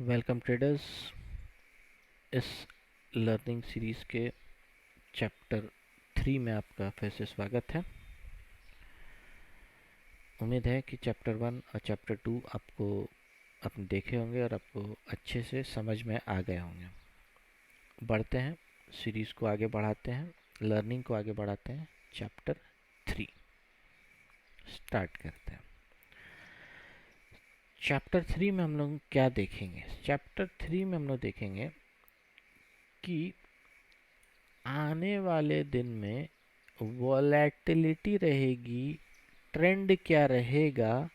Welcome traders. इस learning series के chapter 3 में आपका फिर से स्वागत है। उम्मीद है कि चैप्टर 1 और चैप्टर 2 आपको अपने देखे होंगे और आपको अच्छे से समझ में आ गए होंगे। बढ़ते हैं, सीरीज़ को आगे बढ़ाते हैं, लर्निंग को आगे बढ़ाते हैं। चैप्टर 3 स्टार्ट करते हैं। चैप्टर 3 में हम लोग क्या देखेंगे? चैप्टर 3 में हम लोग देखेंगे कि आने वाले दिन में वॉलेटिलिटी रहेगी, ट्रेंड क्या रहेगा,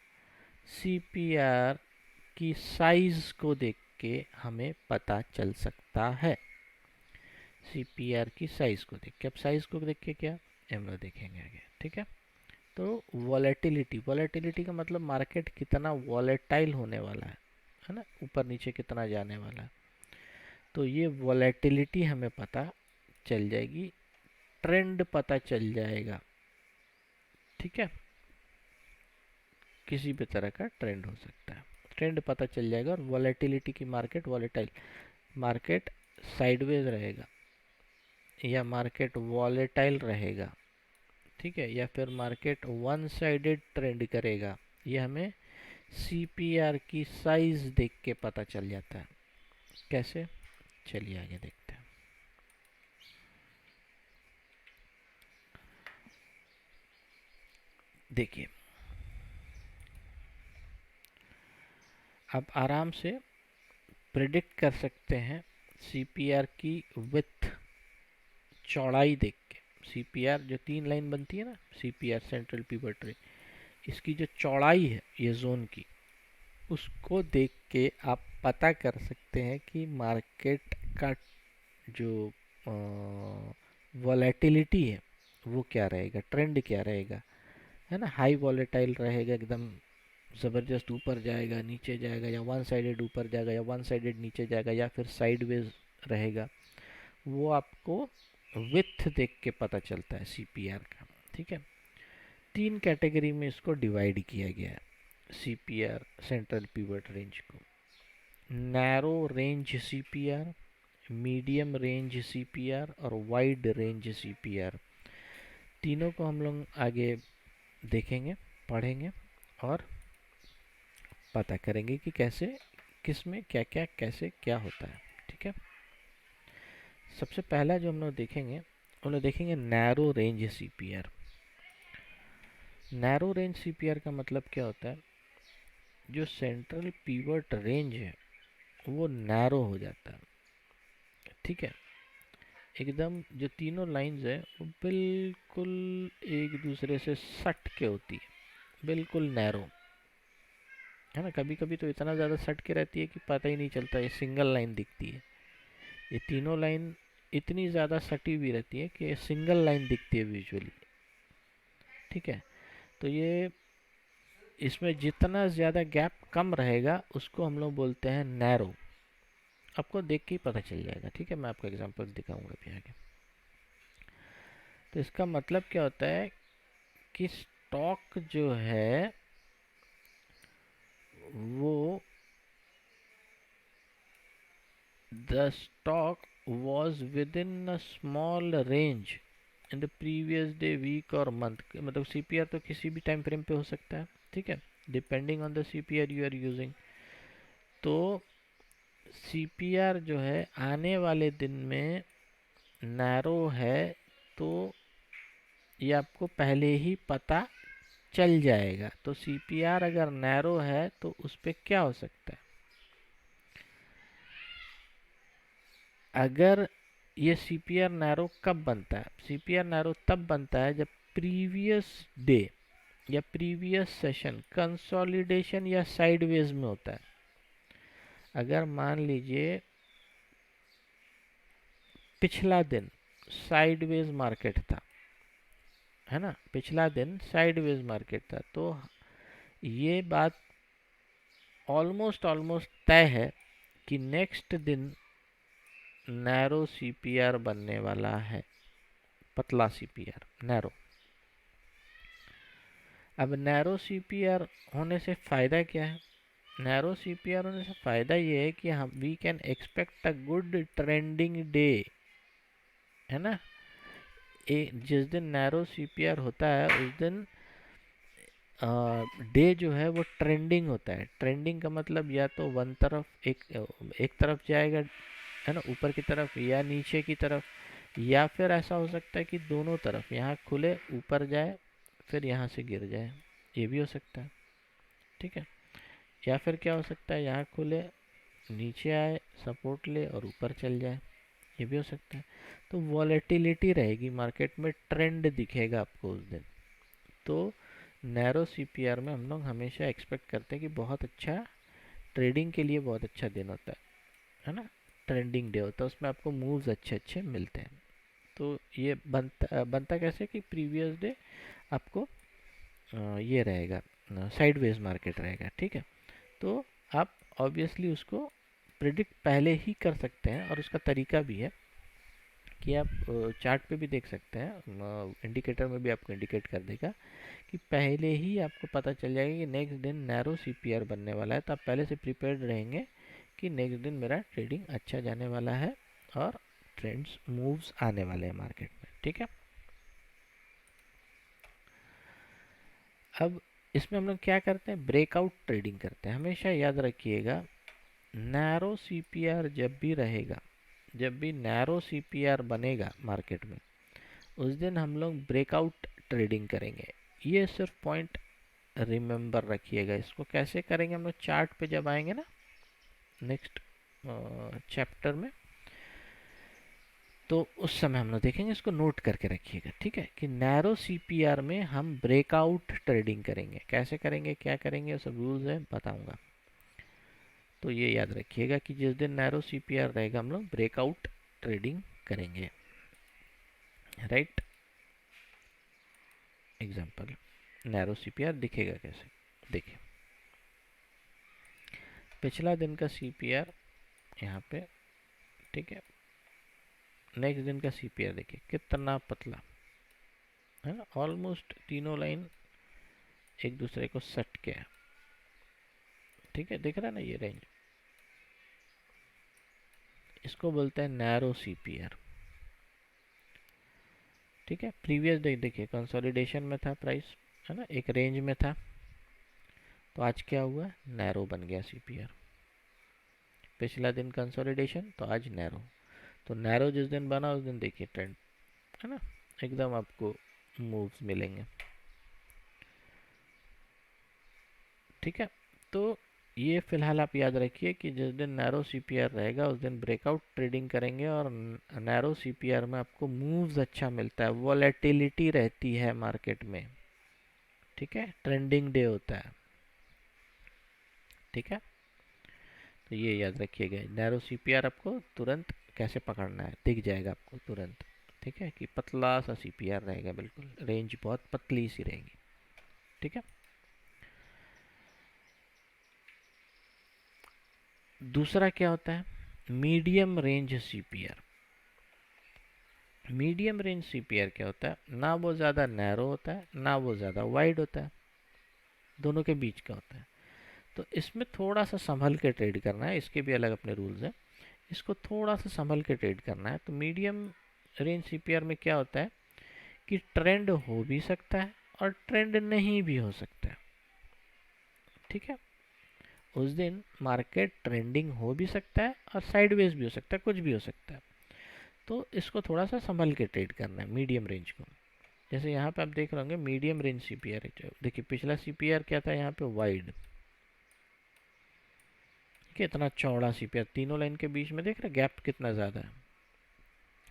सीपीआर की साइज को देख के हमें पता चल सकता है। सीपीआर की साइज को देख के, अब साइज को देख के क्या हम लोग देखेंगे आगे, ठीक है। तो वॉलेटिलिटी का मतलब मार्केट कितना वॉलेटाइल होने वाला है ना, ऊपर नीचे कितना जाने वाला है। तो ये वॉलेटिलिटी हमें पता चल जाएगी, ट्रेंड पता चल जाएगा, ठीक है। किसी भी तरह का ट्रेंड हो सकता है, ट्रेंड पता चल जाएगा। और वॉलेटिलिटी की मार्केट साइडवेज रहेगा या मार्केट वॉलेटाइल रहेगा, ठीक है, या फिर मार्केट वन साइडेड ट्रेंड करेगा, ये हमें सीपीआर की साइज देख के पता चल जाता है। कैसे? चलिए आगे देखते हैं। देखिए, आप आराम से प्रिडिक्ट कर सकते हैं सीपीआर की विड्थ, चौड़ाई देख के। सीपीआर जो 3 लाइन बनती है ना, सीपीआर सेंट्रल पिवट रे, इसकी जो चौड़ाई है ये जोन की, उसको देख के आप पता कर सकते हैं कि मार्केट का जो वॉलेटिलिटी है वो क्या रहेगा, ट्रेंड क्या रहेगा, है ना। हाई वॉलेटाइल रहेगा, एकदम ज़बरदस्त ऊपर जाएगा, नीचे जाएगा, या वन साइडेड ऊपर जाएगा, या वन साइडेड नीचे जाएगा, या फिर साइडवेज रहेगा, वो आपको विथ देख के पता चलता है सीपीआर का, ठीक है। 3 कैटेगरी में इसको डिवाइड किया गया है सीपीआर सेंट्रल पिवट रेंज को। Narrow range CPR, medium range CPR और वाइड रेंज सीपीआर। तीनों को हम लोग आगे देखेंगे, पढ़ेंगे और पता करेंगे कि कैसे, किस में क्या क्या कैसे क्या होता है, ठीक है। सबसे पहला जो हम लोग देखेंगे, हम लोग देखेंगे narrow range CPR. Narrow range CPR का मतलब क्या होता है? जो सेंट्रल पिवट रेंज है वो नैरो हो जाता है, ठीक है। एकदम जो तीनों लाइंस है वो बिल्कुल एक दूसरे से सट के होती है, बिल्कुल नैरो, है ना। कभी कभी तो इतना ज़्यादा सट के रहती है कि पता ही नहीं चलता, ये सिंगल लाइन दिखती है। ये तीनों लाइन इतनी ज़्यादा सटी हुई रहती है कि ये सिंगल लाइन दिखती है विजुअली, ठीक है। तो ये, इसमें जितना ज़्यादा गैप कम रहेगा उसको हम लोग बोलते हैं नैरो। आपको देख के ही पता चल जाएगा, ठीक है। मैं आपको एग्जांपल दिखाऊंगा अभी आगे। तो इसका मतलब क्या होता है कि स्टॉक जो है वो, the stock was within a small range in the previous day, week और month। मतलब सीपीआर तो किसी भी टाइम फ्रेम पे हो सकता है, ठीक है, depending on the CPR you are using. तो सीपीआर जो है आने वाले दिन में नैरो है, तो ये आपको पहले ही पता चल जाएगा। तो सीपीआर अगर नैरो है तो उस पर क्या हो सकता है? अगर ये सीपीआर नैरो कब बनता है? सीपीआर नैरो तब बनता है जब प्रीवियस डे या प्रीवियस सेशन कंसोलिडेशन या साइडवेज में होता है। अगर मान लीजिए पिछला दिन साइडवेज मार्केट था, है ना, पिछला दिन साइडवेज मार्केट था, तो ये बात ऑलमोस्ट ऑलमोस्ट तय है कि नेक्स्ट दिन नैरो सीपीआर बनने वाला है, पतला सीपीआर नैरो। अब नैरो सीपीआर होने से फ़ायदा क्या है? नैरो सीपीआर होने से फ़ायदा ये है कि हम we can expect a good trending day, है ना। जिस दिन नैरो सीपीआर होता है उस दिन डे जो है वो ट्रेंडिंग होता है। ट्रेंडिंग का मतलब या तो वन तरफ एक तरफ जाएगा, है ना, ऊपर की तरफ या नीचे की तरफ, या फिर ऐसा हो सकता है कि दोनों तरफ, यहाँ खुले ऊपर जाए फिर यहाँ से गिर जाए, ये भी हो सकता है। ठीक है। या फिर क्या हो सकता है, यहाँ खुले नीचे आए सपोर्ट ले और ऊपर चल जाए, ये भी हो सकता है। तो वॉलेटिलिटी रहेगी मार्केट में, ट्रेंड दिखेगा आपको उस दिन। तो नैरो सीपीआर में हम लोग हमेशा एक्सपेक्ट करते हैं कि बहुत अच्छा ट्रेडिंग के लिए बहुत अच्छा दिन होता है ना। ट्रेंडिंग डे होता है, उसमें आपको मूव्स अच्छे अच्छे मिलते हैं। तो ये बनता कैसे कि प्रीवियस डे आपको ये रहेगा, साइडवेज मार्केट रहेगा। ठीक है। तो आप ऑब्वियसली उसको प्रिडिक्ट पहले ही कर सकते हैं, और उसका तरीका भी है कि आप चार्ट पे भी देख सकते हैं, इंडिकेटर में भी आपको इंडिकेट कर देगा कि पहले ही आपको पता चल जाएगा कि नेक्स्ट दिन नैरो सीपीआर बनने वाला है। तो आप पहले से प्रिपेयर्ड रहेंगे कि नेक्स्ट दिन मेरा ट्रेडिंग अच्छा जाने वाला है और ट्रेंड्स मूव्स आने वाले हैं मार्केट में। ठीक है। अब इसमें हम लोग क्या करते हैं, ब्रेकआउट ट्रेडिंग करते हैं। हमेशा याद रखिएगा, नैरो सीपीआर जब भी रहेगा, जब भी नैरो सीपीआर बनेगा मार्केट में, उस दिन हम लोग ब्रेकआउट ट्रेडिंग करेंगे। ये सिर्फ पॉइंट रिमेंबर रखिएगा। इसको कैसे करेंगे हम लोग, चार्ट पे जब आएंगे ना नेक्स्ट चैप्टर में, तो उस समय हम लोग देखेंगे। इसको नोट करके रखिएगा, ठीक है, कि नैरो सीपीआर में हम ब्रेकआउट ट्रेडिंग करेंगे। कैसे करेंगे, क्या करेंगे, सब रूल्स है बताऊंगा। तो ये याद रखिएगा कि जिस दिन नैरो सीपीआर रहेगा हम लोग ब्रेकआउट ट्रेडिंग करेंगे। राइट। एग्जाम्पल, नैरो सीपीआर दिखेगा कैसे, देखिए पिछला दिन का सीपीआर यहाँ पे, ठीक है। नेक्स्ट दिन का सीपीआर देखिए कितना पतला है ना, ऑलमोस्ट तीनों लाइन एक दूसरे को सट के है। ठीक है, दिख रहा है ना ये रेंज, इसको बोलते हैं नैरो सीपीआर। ठीक है। प्रीवियस डे देखिए कंसोलिडेशन में था प्राइस, है ना, एक रेंज में था। तो आज क्या हुआ, नैरो बन गया सीपीआर। पिछला दिन कंसोलिडेशन, तो आज नैरो। तो नैरो जिस दिन बना उस दिन देखिए ट्रेंड, है ना, एकदम आपको मूव्स मिलेंगे। ठीक है। तो ये फिलहाल आप याद रखिए कि जिस दिन नैरो सीपीआर रहेगा उस दिन ब्रेकआउट ट्रेडिंग करेंगे, और नैरो सीपीआर में आपको मूव्स अच्छा मिलता है, वॉलेटिलिटी रहती है मार्केट में। ठीक है, ट्रेंडिंग डे होता है। ठीक है। तो ये याद रखिएगा, नैरो सीपीआर आपको तुरंत कैसे पकड़ना है दिख जाएगा आपको तुरंत। ठीक है, कि पतला सा सीपीआर रहेगा, बिल्कुल रेंज बहुत पतली सी रहेगी। ठीक है। दूसरा क्या होता है, medium range CPR. Medium range CPR क्या होता है, ना वो ज़्यादा नैरो होता है ना वो ज़्यादा वाइड होता है, दोनों के बीच का होता है। तो इसमें थोड़ा सा संभल के ट्रेड करना है, इसके भी अलग अपने रूल्स हैं, इसको थोड़ा सा संभल के ट्रेड करना है। तो मीडियम रेंज सीपीआर में क्या होता है कि ट्रेंड हो भी सकता है और ट्रेंड नहीं भी हो सकता है। ठीक है, उस दिन मार्केट ट्रेंडिंग हो भी सकता है और साइडवेज भी हो सकता है, कुछ भी हो सकता है। तो इसको थोड़ा सा संभल के ट्रेड करना है मीडियम रेंज को। जैसे यहाँ पे आप देख रहे होंगे मीडियम रेंज सीपीआर है। देखिए पिछला सीपीआर क्या था, यहाँ पे वाइड, कितना चौड़ा सीपीआर, तीनों लाइन के बीच में देख रहे गैप कितना ज़्यादा है।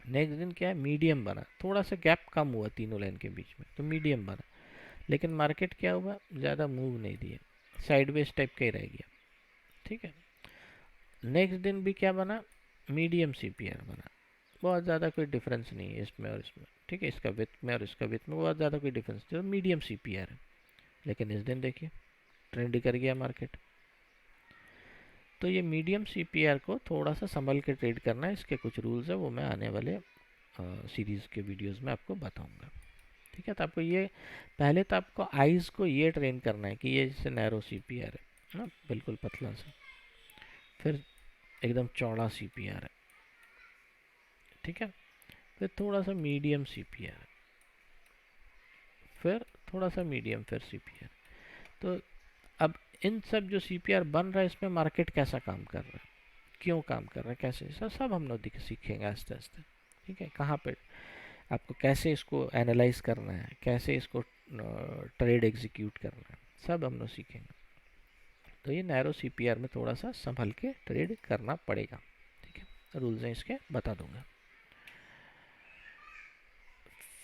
नेक्स्ट दिन क्या है, मीडियम बना, थोड़ा सा गैप कम हुआ तीनों लाइन के बीच में, तो मीडियम बना। लेकिन मार्केट क्या हुआ, ज़्यादा मूव नहीं दिए, साइडवेज टाइप का ही रह गया। ठीक है। नेक्स्ट दिन भी क्या बना, मीडियम सीपीआर बना, बहुत ज़्यादा कोई डिफरेंस नहीं है इसमें और इसमें। ठीक है, इसका विथ में और इसका विथ में बहुत ज़्यादा कोई डिफरेंस नहीं, तो मीडियम सीपीआर है। लेकिन इस दिन देखिए ट्रेंड कर गया मार्केट। तो ये मीडियम सीपीआर को थोड़ा सा संभल के ट्रेड करना है, इसके कुछ रूल्स है, वो मैं आने वाले सीरीज़ के वीडियोस में आपको बताऊंगा। ठीक है। तो आपको ये पहले तो आपको आइज़ को ये ट्रेन करना है कि ये जैसे नैरो सीपीआर है, ना, बिल्कुल पतला सा। फिर एकदम चौड़ा सीपीआर है, ठीक है। फिर थोड़ा सा मीडियम सीपीआर, फिर थोड़ा सा मीडियम, फिर सीपीआर। तो अब इन सब जो सीपीआर बन रहा है इसमें मार्केट कैसा काम कर रहा है, क्यों काम कर रहा है, कैसे, सब हम लोग सीखेंगे आस्ते आस्ते, ठीक है। कहाँ पे आपको कैसे इसको एनालाइज करना है, कैसे इसको ट्रेड एग्जीक्यूट करना है, सब हम लोग सीखेंगे। तो ये नैरो सीपीआर में थोड़ा सा संभल के ट्रेड करना पड़ेगा, ठीक है। रूल्स हैं इसके, बता दूंगा।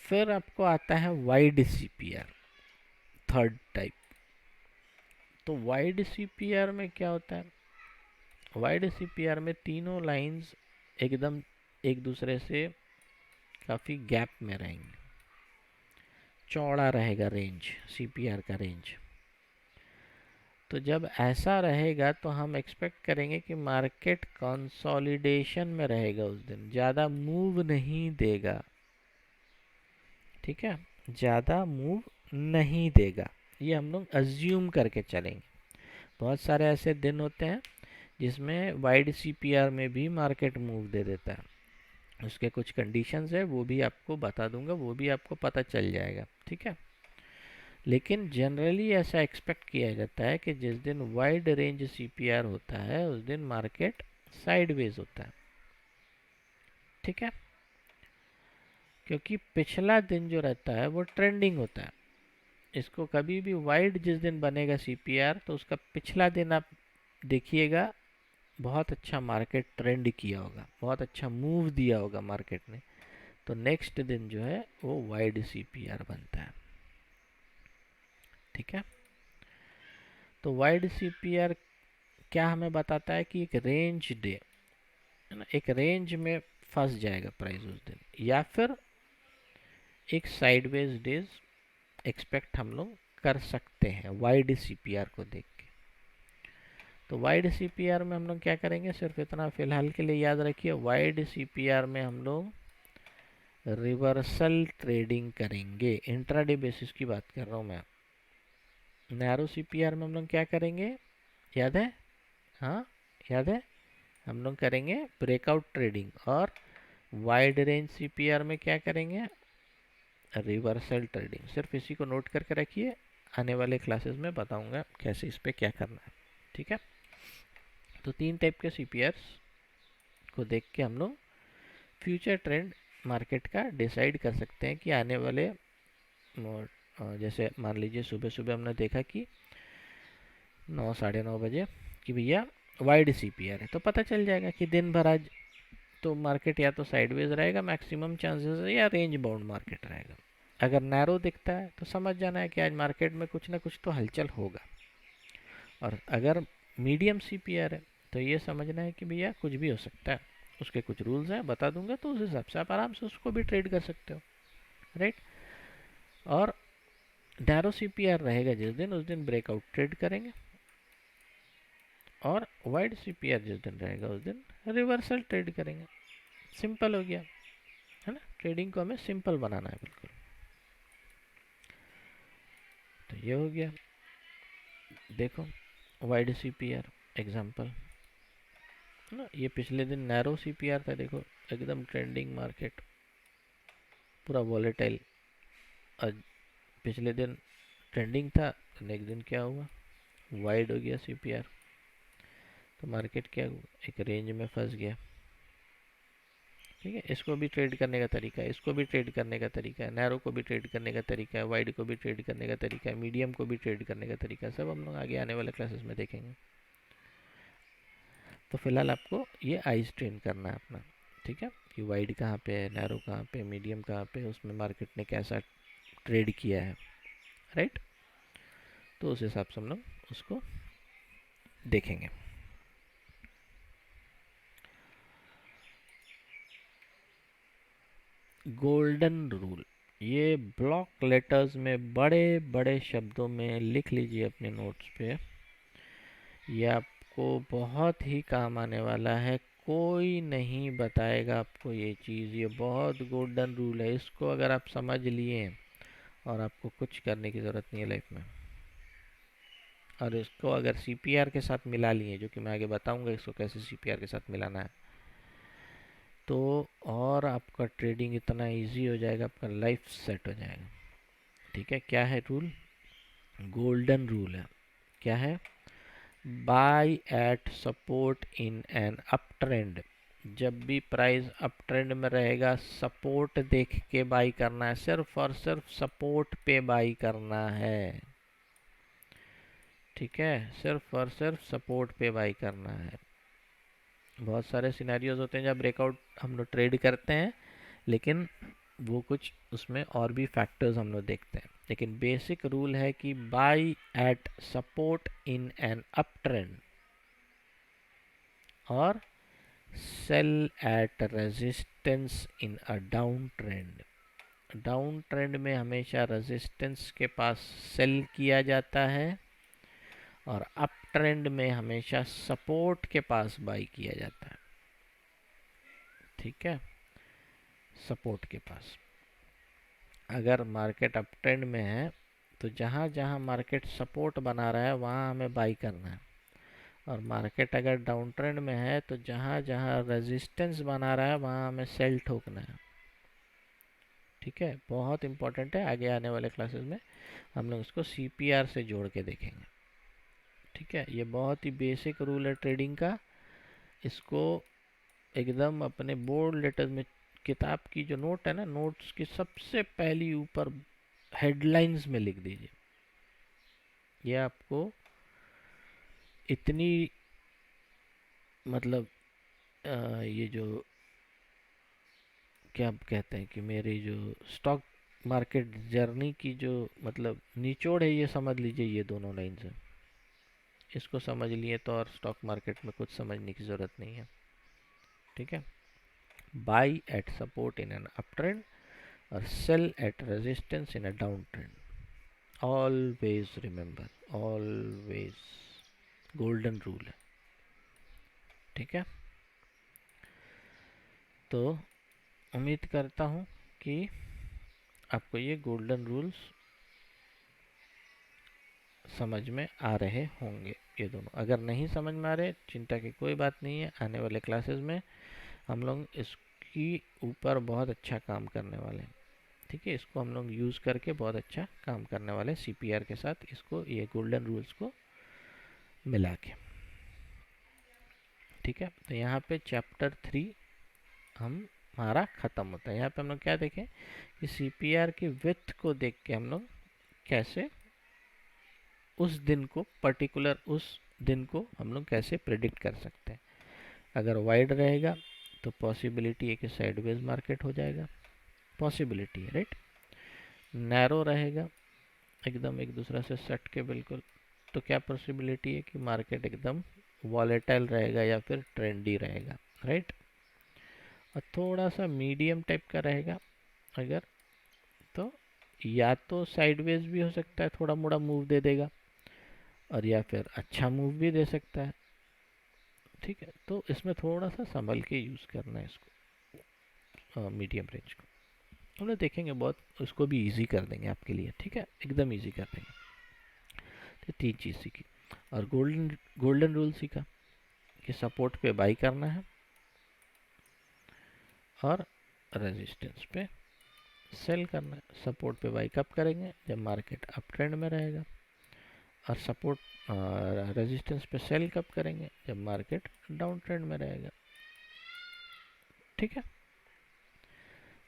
फिर आपको आता है वाइड सीपीआर, थर्ड टाइप। तो वाइड सीपीआर में क्या होता है, वाइड सीपीआर में तीनों लाइंस एकदम एक दूसरे से काफ़ी गैप में रहेंगे, चौड़ा रहेगा रेंज, सीपीआर का रेंज। तो जब ऐसा रहेगा तो हम एक्सपेक्ट करेंगे कि मार्केट कंसोलिडेशन में रहेगा, उस दिन ज़्यादा मूव नहीं देगा, ठीक है, ज़्यादा मूव नहीं देगा, ये हम लोग अज्यूम करके चलेंगे। बहुत सारे ऐसे दिन होते हैं जिसमें वाइड सीपीआर में भी मार्केट मूव दे देता है, उसके कुछ कंडीशंस है, वो भी आपको बता दूंगा, वो भी आपको पता चल जाएगा, ठीक है। लेकिन जनरली ऐसा एक्सपेक्ट किया जाता है कि जिस दिन वाइड रेंज सीपीआर होता है उस दिन मार्केट साइडवेज होता है, ठीक है। क्योंकि पिछला दिन जो रहता है वो ट्रेंडिंग होता है। इसको कभी भी वाइड जिस दिन बनेगा सीपीआर तो उसका पिछला दिन आप देखिएगा, बहुत अच्छा मार्केट ट्रेंड किया होगा, बहुत अच्छा मूव दिया होगा मार्केट ने, तो नेक्स्ट दिन जो है वो वाइड सीपीआर बनता है, ठीक है। तो वाइड सीपीआर क्या हमें बताता है कि एक रेंज डे, है ना, एक रेंज में फंस जाएगा प्राइस उस दिन, या फिर एक साइडवेज डेज एक्सपेक्ट हम लोग कर सकते हैं वाइड सीपीआर को देख के। तो वाइड सीपीआर में हम लोग क्या करेंगे, सिर्फ इतना फिलहाल के लिए याद रखिए, वाइड सीपीआर में हम लोग रिवर्सल ट्रेडिंग करेंगे, इंट्राडे बेसिस की बात कर रहा हूँ मैं। नैरो सीपीआर में हम लोग क्या करेंगे, याद है, हाँ याद है, हम लोग करेंगे ब्रेकआउट ट्रेडिंग, और वाइड रेंज सीपीआर में क्या करेंगे, रिवर्सल ट्रेडिंग। सिर्फ इसी को नोट करके रखिए, आने वाले क्लासेस में बताऊंगा कैसे इस पे क्या करना है, ठीक है। तो तीन टाइप के सीपीआर को देख के हम लोग फ्यूचर ट्रेंड मार्केट का डिसाइड कर सकते हैं कि आने वाले जैसे मान लीजिए सुबह सुबह हमने देखा कि 9 साढ़े 9 बजे कि भैया वाइड सीपीआर है, तो पता चल जाएगा कि दिन भर आज तो मार्केट या तो साइडवेज रहेगा मैक्सिमम चांसेस है, या रेंज बाउंड मार्केट रहेगा। अगर नैरो दिखता है तो समझ जाना है कि आज मार्केट में कुछ ना कुछ तो हलचल होगा, और अगर मीडियम सीपीआर है तो ये समझना है कि भैया कुछ भी हो सकता है, उसके कुछ रूल्स हैं, बता दूंगा, तो उस हिसाब से आप आराम से उसको भी ट्रेड कर सकते हो, राइट। और नैरो सीपीआर रहेगा जिस दिन, उस दिन ब्रेकआउट ट्रेड करेंगे, और वाइड सीपीआर जिस दिन रहेगा उस दिन रिवर्सल ट्रेड करेंगे। सिंपल हो गया, है ना। ट्रेडिंग को हमें सिंपल बनाना है बिल्कुल। तो ये हो गया, देखो वाइड सीपीआर एग्जांपल, है ना। ये पिछले दिन नैरो सीपीआर था, देखो एकदम ट्रेंडिंग मार्केट, पूरा वॉलेटाइल। आज पिछले दिन ट्रेंडिंग था, नेक्स्ट दिन क्या हुआ, वाइड हो गया सीपीआर, तो मार्केट क्या हुआ, एक रेंज में फंस गया, ठीक है। इसको भी ट्रेड करने का तरीका है, इसको भी ट्रेड करने का तरीका है, नैरो को भी ट्रेड करने का तरीका है, वाइड को भी ट्रेड करने का तरीका है, मीडियम को भी ट्रेड करने का तरीका है, सब हम लोग आगे आने वाले क्लासेस में देखेंगे। तो फिलहाल आपको ये आइज ट्रेन करना है अपना, ठीक है, कि वाइड कहाँ पे है, नैरो कहाँ पे, मीडियम कहाँ पे, उसमें मार्केट ने कैसा ट्रेड किया है, राइट। तो उस हिसाब से हम लोग उसको देखेंगे। गोल्डन रूल, ये ब्लॉक लेटर्स में बड़े बड़े शब्दों में लिख लीजिए अपने नोट्स पे, ये आपको बहुत ही काम आने वाला है, कोई नहीं बताएगा आपको ये चीज़, ये बहुत गोल्डन रूल है, इसको अगर आप समझ लिए और आपको कुछ करने की ज़रूरत नहीं है लाइफ में, और इसको अगर सीपीआर के साथ मिला लिए, जो कि मैं आगे बताऊंगा इसको कैसे सीपीआर के साथ मिलाना है, तो और आपका ट्रेडिंग इतना इजी हो जाएगा, आपका लाइफ सेट हो जाएगा। ठीक है, क्या है रूल? गोल्डन रूल है। क्या है? By eight support in an up trend. जब भी प्राइस अप ट्रेंड में रहेगा, सपोर्ट देख के बाई करना है, सिर्फ और सिर्फ सपोर्ट पे बाई करना है। ठीक है, सिर्फ और सिर्फ सपोर्ट पे बाई करना है। बहुत सारे सिनेरियोज होते हैं जब ब्रेकआउट हम लोग ट्रेड करते हैं, लेकिन वो कुछ उसमें और भी फैक्टर्स हम लोग देखते हैं, लेकिन बेसिक रूल है कि buy at support in an uptrend और sell at resistance in a downtrend. Downtrend में हमेशा रेजिस्टेंस के पास सेल किया जाता है और अप ट्रेंड में हमेशा सपोर्ट के पास बाई किया जाता है। ठीक है, सपोर्ट के पास। अगर मार्केट अप ट्रेंड में है तो जहाँ जहाँ मार्केट सपोर्ट बना रहा है वहाँ हमें बाई करना है, और मार्केट अगर डाउन ट्रेंड में है तो जहाँ जहाँ रेजिस्टेंस बना रहा है वहाँ हमें सेल ठोकना है। ठीक है, बहुत इंपॉर्टेंट है, आगे आने वाले क्लासेस में हम लोग इसको सीपीआर से जोड़ के देखेंगे। ठीक है, ये बहुत ही बेसिक रूल है ट्रेडिंग का। इसको एकदम अपने बोल्ड लेटर्स में, किताब की जो नोट है ना, नोट्स की सबसे पहली ऊपर हेडलाइंस में लिख दीजिए। ये आपको इतनी मतलब ये जो क्या कहते हैं कि मेरी जो स्टॉक मार्केट जर्नी की जो मतलब निचोड़ है, ये समझ लीजिए, ये दोनों लाइन है। इसको समझ लिए तो और स्टॉक मार्केट में कुछ समझने की ज़रूरत नहीं है। ठीक है, buy at support in an uptrend और sell at resistance in a downtrend. Always remember, always golden rule है। ठीक है, तो उम्मीद करता हूँ कि आपको ये गोल्डन रूल्स समझ में आ रहे होंगे। ये दोनों अगर नहीं समझ में आ रहे, चिंता की कोई बात नहीं है, आने वाले क्लासेस में हम लोग इसकी ऊपर बहुत अच्छा काम करने वाले हैं। ठीक है, इसको हम लोग यूज़ करके बहुत अच्छा काम करने वाले हैं सीपीआर के साथ, इसको ये गोल्डन रूल्स को मिला के। ठीक है, तो यहाँ पे चैप्टर 3 हमारा ख़त्म होता है। यहाँ पे हम लोग क्या देखें कि सीपीआर की विड्थ को देख के हम लोग कैसे उस दिन को, पर्टिकुलर उस दिन को हम लोग कैसे प्रिडिक्ट कर सकते हैं। अगर वाइड रहेगा तो पॉसिबिलिटी है कि साइडवेज मार्केट हो जाएगा, पॉसिबिलिटी है, राइट। नैरो रहेगा एकदम एक दूसरे से सट के बिल्कुल, तो क्या पॉसिबिलिटी है कि मार्केट एकदम वॉलेटाइल रहेगा या फिर ट्रेंडी रहेगा, राइट। और थोड़ा सा मीडियम टाइप का रहेगा अगर, तो या तो साइडवेज भी हो सकता है, थोड़ा मोड़ा मूव दे देगा, और या फिर अच्छा मूव भी दे सकता है। ठीक है, तो इसमें थोड़ा सा संभल के यूज़ करना है इसको, मीडियम रेंज को हम लोग देखेंगे, बहुत उसको भी इजी कर देंगे आपके लिए। ठीक है, एकदम इजी कर देंगे। तो 3 चीज़ सीखी, और गोल्डन गोल्डन रूल सीखा कि सपोर्ट पे बाई करना है और रेजिस्टेंस पे सेल करना है। सपोर्ट पे बाई कब करेंगे? जब मार्केट अप ट्रेंड में रहेगा, और सपोर्ट रेजिस्टेंस पे सेल कब करेंगे? जब मार्केट डाउन ट्रेंड में रहेगा। ठीक है,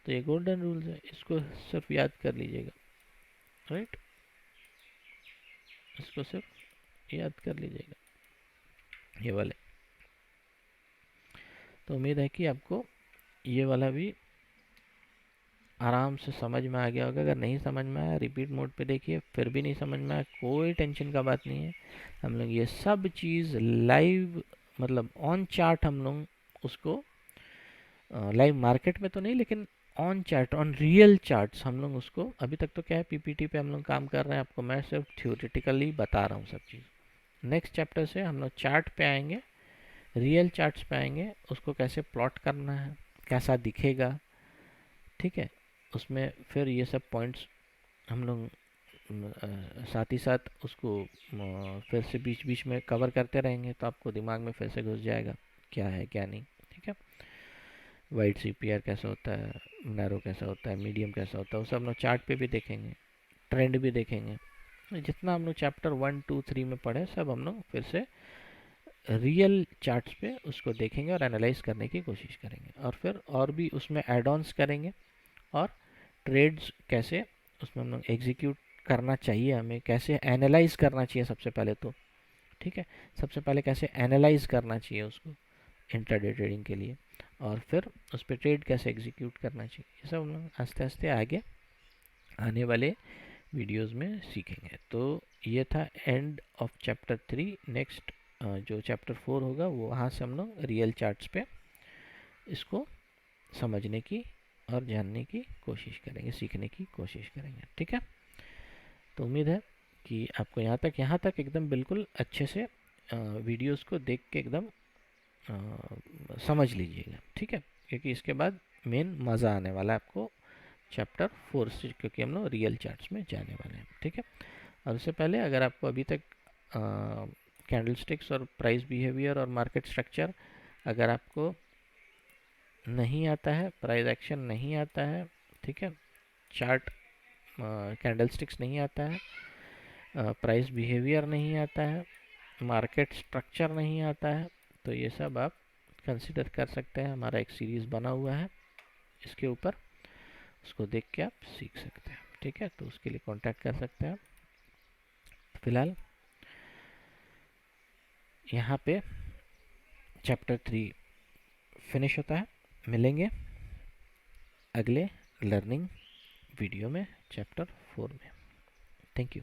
तो ये गोल्डन रूल्स है, इसको सिर्फ याद कर लीजिएगा, राइट। इसको सिर्फ याद कर लीजिएगा, ये वाले। तो उम्मीद है कि आपको ये वाला भी आराम से समझ में आ गया होगा। अगर नहीं समझ में आया, रिपीट मोड पे देखिए, फिर भी नहीं समझ में आया, कोई टेंशन का बात नहीं है। हम लोग ये सब चीज़ लाइव, मतलब ऑन चार्ट, हम लोग उसको लाइव मार्केट में तो नहीं, लेकिन on chart, on real charts हम लोग उसको, अभी तक तो क्या है पीपीटी पे हम लोग काम कर रहे हैं, आपको मैं सिर्फ थ्योरेटिकली बता रहा हूँ सब चीज़। नेक्स्ट चैप्टर से हम लोग चार्ट पे आएंगे, रियल चार्ट्स पे आएंगे, उसको कैसे प्लॉट करना है, कैसा दिखेगा। ठीक है, उसमें फिर ये सब पॉइंट्स हम लोग साथ ही साथ उसको फिर से बीच बीच में कवर करते रहेंगे तो आपको दिमाग में फिर से घुस जाएगा क्या है क्या नहीं। ठीक है, वाइड सीपीआर कैसा होता है, नैरो कैसा होता है, मीडियम कैसा होता है, वो सब हम लोग चार्ट पे भी देखेंगे, ट्रेंड भी देखेंगे। जितना हम लोग चैप्टर 1 2 3 में पढ़े सब हम लोग फिर से रियल चार्ट्स पे उसको देखेंगे और एनालाइज करने की कोशिश करेंगे, और फिर और भी उसमें एड ऑन्स करेंगे, और ट्रेड्स कैसे उसमें हम लोग एग्जीक्यूट करना चाहिए, हमें कैसे एनालाइज करना चाहिए सबसे पहले तो। ठीक है, सबसे पहले कैसे एनालाइज करना चाहिए उसको इंट्राडे ट्रेडिंग के लिए, और फिर उस पर ट्रेड कैसे एग्जीक्यूट करना चाहिए, ये सब हम लोग आस्ते आस्ते आगे आने वाले वीडियोस में सीखेंगे। तो ये था एंड ऑफ चैप्टर 3। नेक्स्ट जो चैप्टर 4 होगा वो वहाँ से हम लोग रियल चार्ट्स पे इसको समझने की और जानने की कोशिश करेंगे, सीखने की कोशिश करेंगे। ठीक है, तो उम्मीद है कि आपको यहाँ तक एकदम बिल्कुल अच्छे से वीडियोस को देख के एकदम समझ लीजिएगा। ठीक है, क्योंकि इसके बाद मेन मज़ा आने वाला है आपको चैप्टर 4 से, क्योंकि हम लोग रियल चार्ट्स में जाने वाले हैं। ठीक है, और उससे पहले अगर आपको अभी तक कैंडलस्टिक्स और प्राइस बिहेवियर और मार्केट स्ट्रक्चर अगर आपको नहीं आता है, प्राइस एक्शन नहीं आता है, ठीक है, चार्ट कैंडलस्टिक्स नहीं आता है, प्राइस बिहेवियर नहीं आता है, मार्केट स्ट्रक्चर नहीं आता है, तो ये सब आप कंसिडर कर सकते हैं। हमारा एक सीरीज़ बना हुआ है इसके ऊपर, उसको देख के आप सीख सकते हैं। ठीक है, तो उसके लिए कांटेक्ट कर सकते हैं। फिलहाल यहाँ पे चैप्टर 3 फिनिश होता है। मिलेंगे अगले लर्निंग वीडियो में चैप्टर 4 में। Thank you.